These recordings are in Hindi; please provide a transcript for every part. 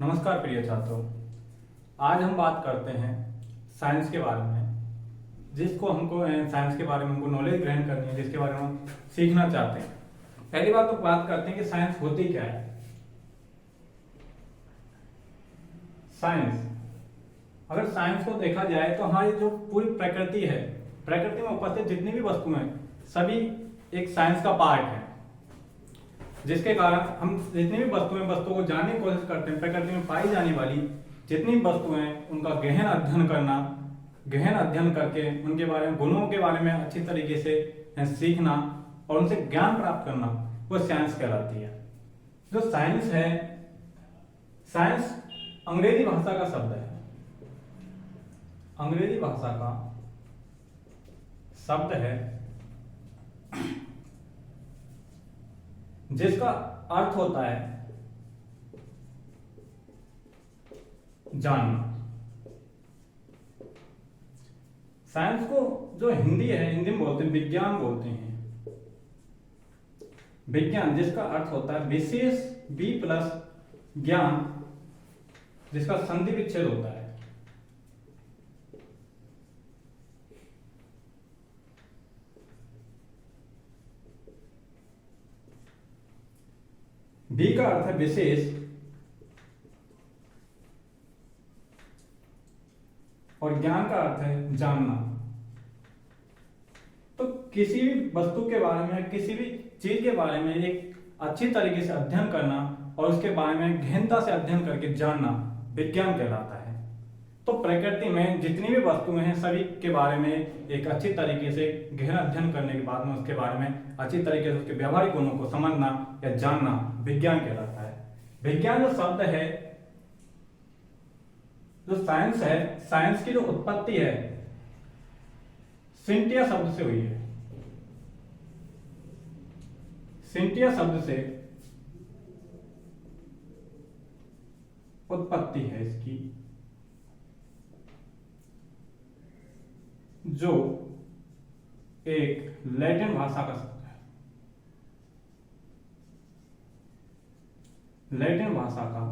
नमस्कार प्रिय छात्रों। आज हम बात करते हैं साइंस के बारे में, जिसको हमको साइंस के बारे में हमको नॉलेज ग्रहण करनी है, जिसके बारे में हम सीखना चाहते हैं। पहली बात तो बात करते हैं कि साइंस होती क्या है। साइंस, अगर साइंस को देखा जाए तो हमारी जो पूरी प्रकृति है, प्रकृति में उपस्थित जितनी भी वस्तुएं हैं, सभी एक साइंस का पार्ट है, जिसके कारण हम जितनी भी वस्तुओं को जानने की कोशिश करते हैं। प्रकृति में पाई जाने वाली जितनी भी वस्तुएं हैं, उनका गहन अध्ययन करना, गहन अध्ययन करके उनके बारे में, गुणों के बारे में अच्छी तरीके से सीखना और उनसे ज्ञान प्राप्त करना, वो साइंस कहलाती है। जो साइंस है, साइंस अंग्रेजी भाषा का शब्द है। अंग्रेजी भाषा का शब्द है जिसका अर्थ होता है जानना। साइंस को जो हिंदी है, हिंदी में बोलते हैं विज्ञान बोलते हैं। विज्ञान जिसका अर्थ होता है विशेष बी प्लस ज्ञान, जिसका संधि विच्छेद होता है। बी का अर्थ है विशेष और ज्ञान का अर्थ है जानना। तो किसी भी वस्तु के बारे में, किसी भी चीज के बारे में एक अच्छी तरीके से अध्ययन करना और उसके बारे में गहनता से अध्ययन करके जानना विज्ञान कहलाता है। तो प्रकृति में जितनी भी वस्तुएं हैं, सभी के बारे में एक अच्छी तरीके से गहन अध्ययन करने के बाद में उसके बारे में अच्छी तरीके से उसके व्यवहारिक गुणों को समझना या जानना विज्ञान कहलाता है। विज्ञान जो शब्द है, जो साइंस है, साइंस की जो उत्पत्ति है सिंटिया शब्द से हुई है। सिंटिया शब्द से उत्पत्ति है इसकी, जो एक लैटिन भाषा का शब्द है। लैटिन भाषा का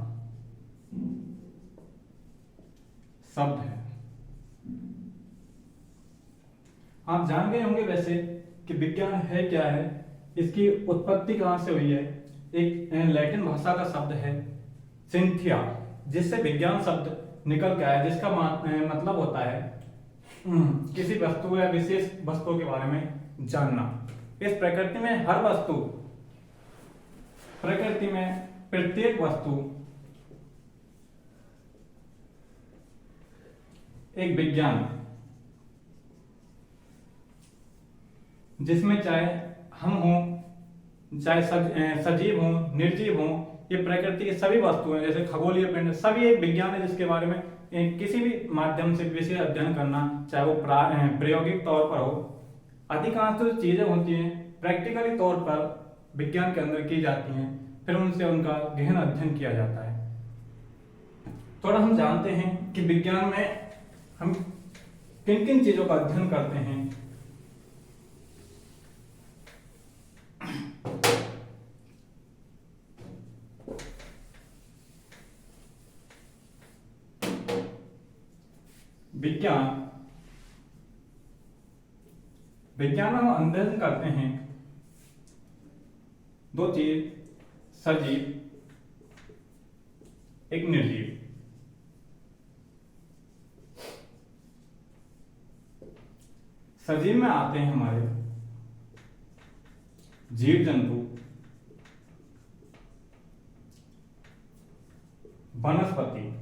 शब्द है। आप जान गए होंगे वैसे कि विज्ञान है क्या है, इसकी उत्पत्ति कहां से हुई है। एक लैटिन भाषा का शब्द है सिंथिया, जिससे विज्ञान शब्द निकल के आया, जिसका मतलब होता है किसी वस्तु या विशेष वस्तु के बारे में जानना। इस प्रकृति में हर वस्तु, प्रकृति में प्रत्येक वस्तु एक विज्ञान है, जिसमें चाहे हम हों, चाहे सजीव हों, निर्जीव हों, ये प्रकृति की सभी वस्तुएं जैसे खगोलीय पिंड, सभी एक विज्ञान है, जिसके बारे में किसी भी माध्यम से विशेष अध्ययन करना, चाहे वो प्रायोगिक तौर पर हो। अधिकांश जो चीजें होती हैं प्रैक्टिकली तौर पर विज्ञान के अंदर की जाती हैं, फिर उनसे उनका गहन अध्ययन किया जाता है। थोड़ा हम जानते हैं कि विज्ञान में हम किन किन चीजों का अध्ययन करते हैं। विज्ञान में हम अध्ययन करते हैं दो चीज, सजीव, एक निर्जीव। सजीव में आते हैं हमारे जीव जंतु, वनस्पति,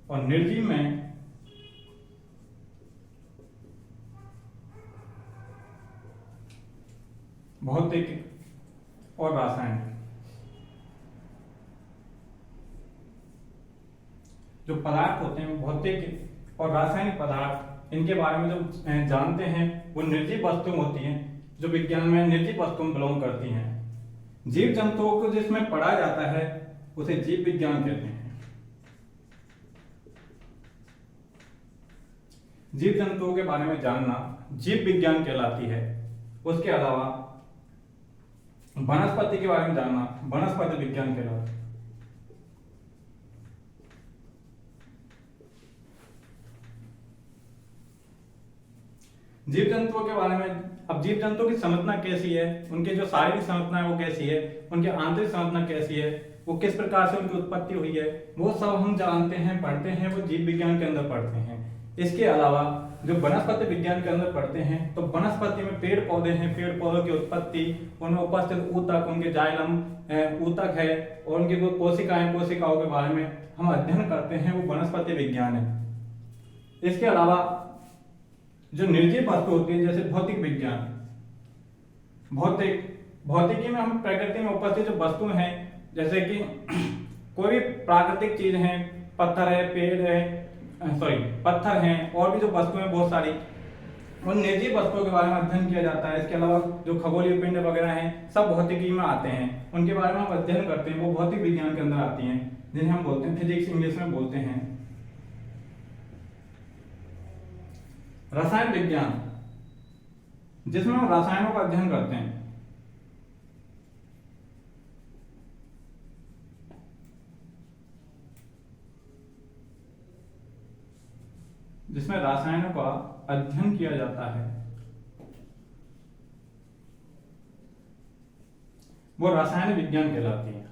और निर्जीव में भौतिक और रासायनिक। जो पदार्थ होते हैं भौतिक और रासायनिक पदार्थ, इनके बारे में जो जानते हैं वो निर्जीव वस्तुएं होती हैं, जो विज्ञान में निर्जीव वस्तुओं बिलोंग करती हैं। जीव जंतुओं को जिसमें पढ़ा जाता है उसे जीव विज्ञान कहते हैं। जीव जंतुओं के बारे में जानना जीव विज्ञान कहलाती है। उसके अलावा वनस्पति के बारे में जानना वनस्पति विज्ञान कहलाता है। जीव जंतुओं के बारे में, अब जीव जंतुओं की संरचना कैसी है, उनके जो शारीरिक संरचना है वो कैसी है, उनकी आंतरिक संरचना कैसी है, वो किस प्रकार से उनकी उत्पत्ति हुई है, वो सब हम जानते हैं, पढ़ते हैं, वो जीव विज्ञान के अंदर पढ़ते हैं। इसके अलावा जो वनस्पति विज्ञान के अंदर पढ़ते हैं, तो वनस्पति में पेड़ पौधे हैं, पेड़ पौधों की उत्पत्ति, उनमें उपस्थित ऊतक, उनके जाइलम ऊतक है, और उनकी जो कोशिकाएं, कोशिकाओं के बारे में हम अध्ययन करते हैं, वो वनस्पति विज्ञान है। इसके अलावा जो निर्जीव वस्तु होती है, जैसे भौतिक विज्ञान, भौतिकी में हम प्रकृति में उपस्थित जो वस्तु हैं, जैसे कि कोई भी प्राकृतिक चीज है, पत्थर है, पेड़ है, पत्थर हैं, और भी जो वस्तुएं बहुत सारी, उन निर्जीव वस्तुओं के बारे में अध्ययन किया जाता है। इसके अलावा जो खगोलीय पिंड वगैरह हैं, सब भौतिकी में आते हैं, उनके बारे में हम अध्ययन करते हैं, वो भौतिक विज्ञान के अंदर आती हैं, जिन्हें हम बोलते हैं फिजिक्स, इंग्लिश में बोलते हैं। रसायन विज्ञान, जिसमें हम रसायनों का अध्ययन करते हैं। जिसमें रसायनों का अध्ययन किया जाता है, वो रसायन विज्ञान कहलाती है।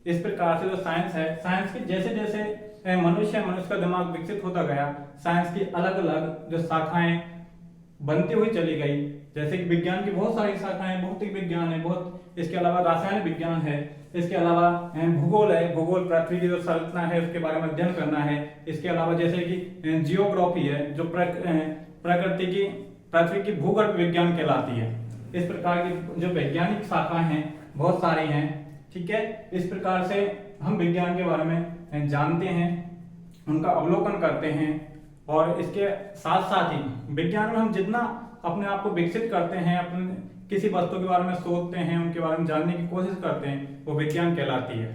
इस प्रकार से जो साइंस है, साइंस की जैसे जैसे मनुष्य का दिमाग विकसित होता गया, साइंस की अलग अलग जो शाखाएं बनती हुई चली गई। जैसे कि विज्ञान की बहुत सारी शाखाएं, भौतिक विज्ञान है बहुत, इसके अलावा रासायनिक विज्ञान है, इसके अलावा भूगोल है, भूगोल पृथ्वी की जो संरचना है उसके बारे में अध्ययन करना है। इसके अलावा जैसे कि जियोग्राफी है, जो प्रकृति की, पृथ्वी की भूगर्भ विज्ञान कहलाती है। इस प्रकार की जो वैज्ञानिक शाखाएं हैं बहुत सारी हैं, ठीक है। इस प्रकार से हम विज्ञान के बारे में जानते हैं, उनका अवलोकन करते हैं, और इसके साथ साथ ही विज्ञान में हम जितना अपने आप को विकसित करते हैं, अपने किसी वस्तु के बारे में सोचते हैं, उनके बारे में जानने की कोशिश करते हैं, वो विज्ञान कहलाती है।